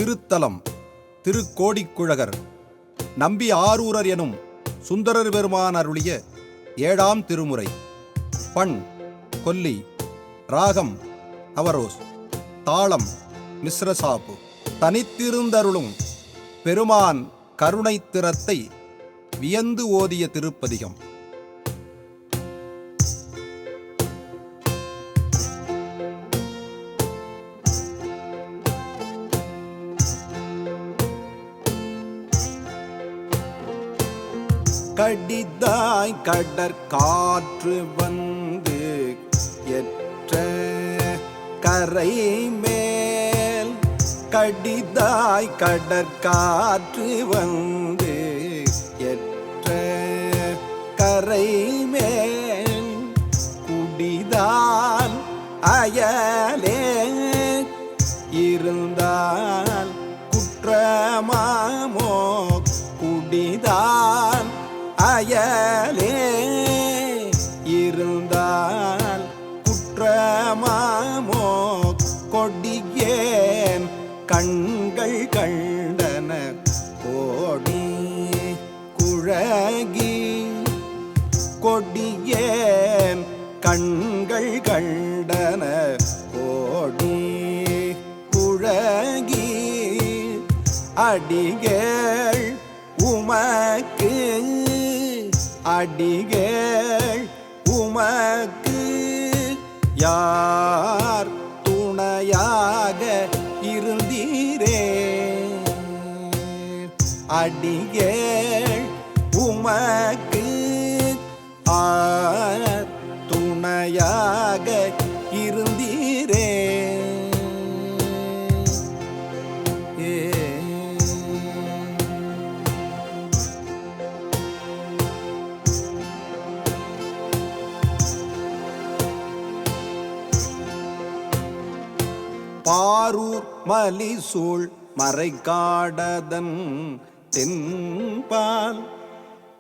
திருத்தலம் திருக்கோடிக்குழகர் நம்பி ஆரூரர் எனும் சுந்தரர் பெருமான் அருளிய 7ஆம் திருமுறை. பண் கொல்லி, ராகம் அவரோஸ், தாளம் மிஸ்ரசாப்பு. தனித்திருந்தருளும் பெருமான் கருணைத் திறத்தை வியந்து ஓதிய திருப்பதிகம். கடிதாய் கடற்காற்று வந்து எற்ற கரை மேல், கடிதாய் கடற்காற்று வந்து எற்ற கரை மேல், குடிதான் அயலே இருந்தால் குற்றமாமோ, குடிதான் அயலே இருந்தால் குற்றமாமோ, கொடியேன் கண்கள் கண்டன கோடி குழகி, கொடியேன் கண்கள் கண்டன கோடி குழகி, அடிகள் உமக்கு அடிகள் உமக்கு யார் துணையாக இருந்தீரே, அடிகள் உமக்கு யார் துணையாக இருந்தீரே. பாரூர் மலிசூழ் மறைக்காடதன் தென்பால்,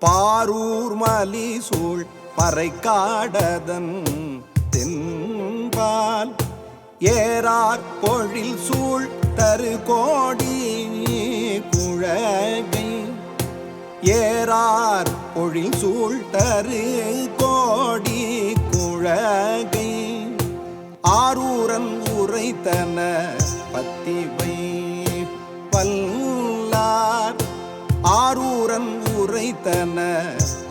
பாரூர் மலிசூழ் மறைக்காடதன் தென்பால், ஏறார் பொழில் சூழ் தரு கோடி குழகை, ஏறார் பொழில் சூழ் தரு கோடி குழகை, ஆரூரன் உரைத்தன பத்திவை பல்லார், ஆரூரன் உரைத்தன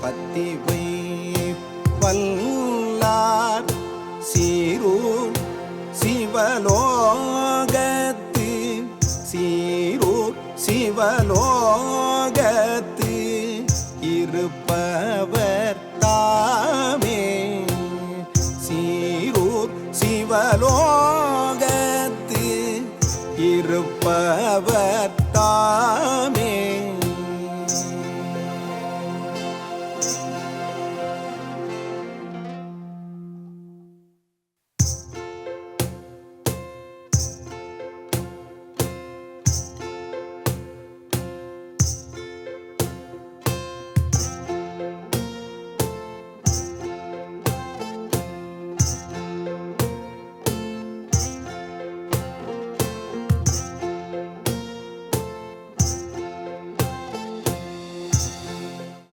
பத்திவை பல்லார், சீரூர் சிவலோகத்து சீரூர் சிவலோகத்து இருப்பவர் தாமே, சீரூர் சிவலோகத்து இருப்பவர் தாமே.